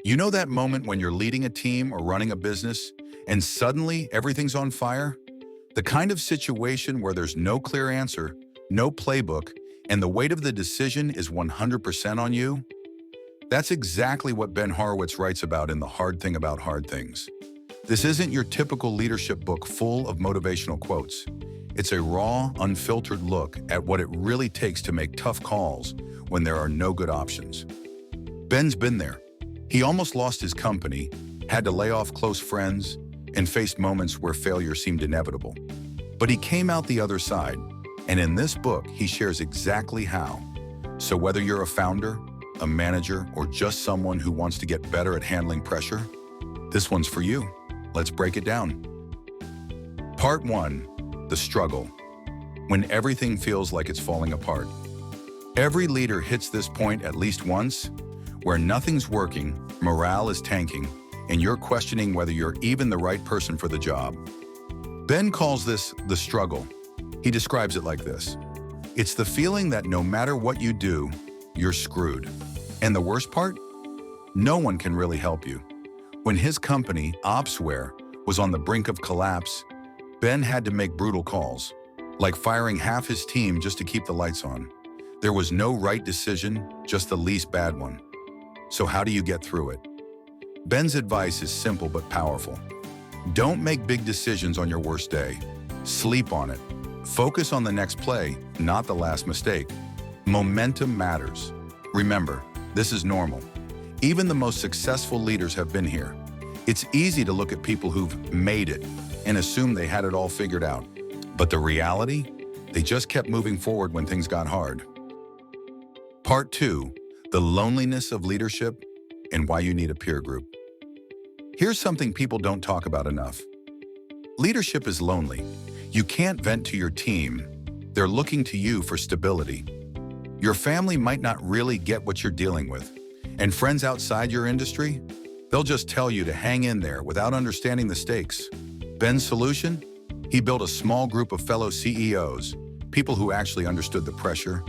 You know that moment when you're leading a team or running a business and suddenly everything's on fire? The kind of situation where there's no clear answer, no playbook, and the weight of the decision is 100% on you? That's exactly what Ben Horowitz writes about in The Hard Thing About Hard Things. This isn't your typical leadership book full of motivational quotes. It's a raw, unfiltered look at what it really takes to make tough calls when there are no good options. Ben's been there. He almost lost his company, had to lay off close friends, and faced moments where failure seemed inevitable. But he came out the other side, and in this book, he shares exactly how. So whether you're a founder, a manager, or just someone who wants to get better at handling pressure, this one's for you. Let's break it down. Part 1, the struggle. When everything feels like it's falling apart. Every leader hits this point at least once, where nothing's working, morale is tanking, and you're questioning whether you're even the right person for the job. Ben calls this the struggle. He describes it like this. It's the feeling that no matter what you do, you're screwed. And the worst part? No one can really help you. When his company, Opsware, was on the brink of collapse, Ben had to make brutal calls, like firing half his team just to keep the lights on. There was no right decision, just the least bad one. So how do you get through it? Ben's advice is simple but powerful. Don't make big decisions on your worst day. Sleep on it. Focus on the next play, not the last mistake. Momentum matters. Remember, this is normal. Even the most successful leaders have been here. It's easy to look at people who've made it and assume they had it all figured out. But the reality? They just kept moving forward when things got hard. Part 2, the loneliness of leadership and why you need a peer group. Here's something people don't talk about enough. Leadership is lonely. You can't vent to your team. They're looking to you for stability. Your family might not really get what you're dealing with. And friends outside your industry, they'll just tell you to hang in there without understanding the stakes. Ben's solution? He built a small group of fellow CEOs, people who actually understood the pressure,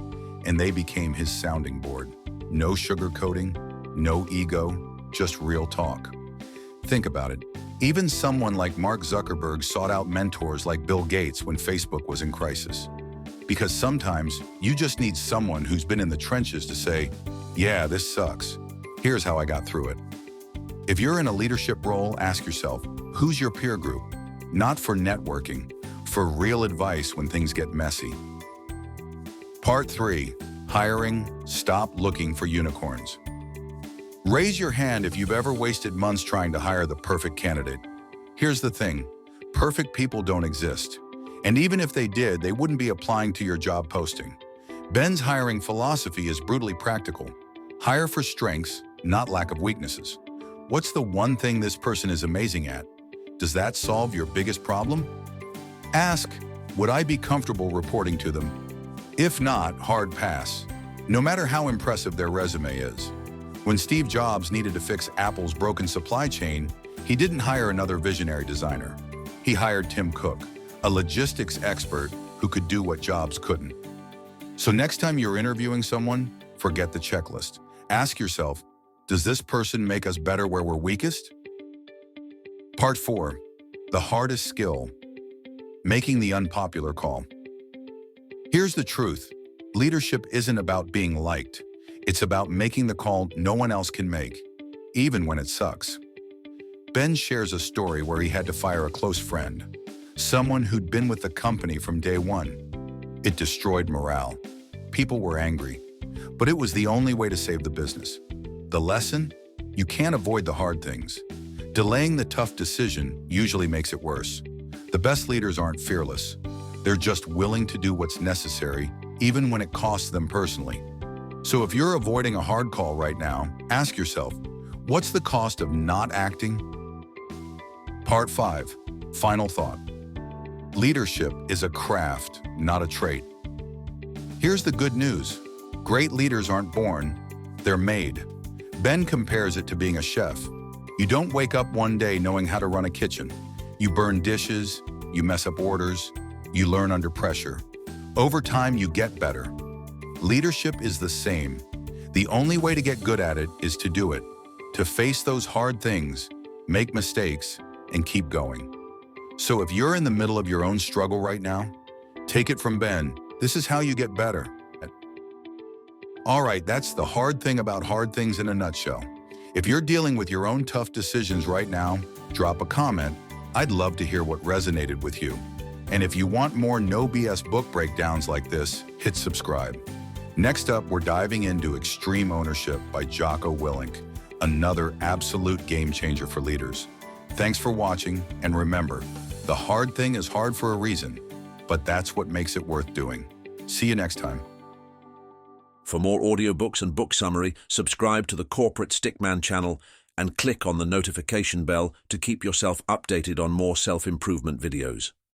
and they became his sounding board. No sugarcoating, no ego, just real talk. Think about it. Even someone like Mark Zuckerberg sought out mentors like Bill Gates when Facebook was in crisis. Because sometimes you just need someone who's been in the trenches to say, yeah, this sucks. Here's how I got through it. If you're in a leadership role, ask yourself, who's your peer group? Not for networking, for real advice when things get messy. Part 3, hiring, stop looking for unicorns. Raise your hand if you've ever wasted months trying to hire the perfect candidate. Here's the thing, perfect people don't exist. And even if they did, they wouldn't be applying to your job posting. Ben's hiring philosophy is brutally practical. Hire for strengths, not lack of weaknesses. What's the one thing this person is amazing at? Does that solve your biggest problem? Ask, would I be comfortable reporting to them? If not, hard pass. No matter how impressive their resume is. When Steve Jobs needed to fix Apple's broken supply chain, he didn't hire another visionary designer. He hired Tim Cook, a logistics expert who could do what Jobs couldn't. So next time you're interviewing someone, forget the checklist. Ask yourself, does this person make us better where we're weakest? Part 4, the hardest skill, making the unpopular call. Here's the truth. Leadership isn't about being liked. It's about making the call no one else can make, even when it sucks. Ben shares a story where he had to fire a close friend, someone who'd been with the company from day one. It destroyed morale. People were angry, but it was the only way to save the business. The lesson? You can't avoid the hard things. Delaying the tough decision usually makes it worse. The best leaders aren't fearless. They're just willing to do what's necessary, even when it costs them personally. So if you're avoiding a hard call right now, ask yourself, what's the cost of not acting? Part 5, final thought. Leadership is a craft, not a trait. Here's the good news. Great leaders aren't born, they're made. Ben compares it to being a chef. You don't wake up one day knowing how to run a kitchen. You burn dishes, you mess up orders, you learn under pressure. Over time, you get better. Leadership is the same. The only way to get good at it is to do it. to face those hard things, make mistakes, and keep going. So if you're in the middle of your own struggle right now, take it from Ben. This is how you get better. All right, that's the hard thing about hard things in a nutshell. If you're dealing with your own tough decisions right now, drop a comment. I'd love to hear what resonated with you. And if you want more no BS book breakdowns like this, hit subscribe. Next up, we're diving into Extreme Ownership by Jocko Willink, another absolute game changer for leaders. Thanks for watching, and remember, the hard thing is hard for a reason, but that's what makes it worth doing. See you next time. For more audiobooks and book summary, subscribe to the Corporate Stickman channel and click on the notification bell to keep yourself updated on more self-improvement videos.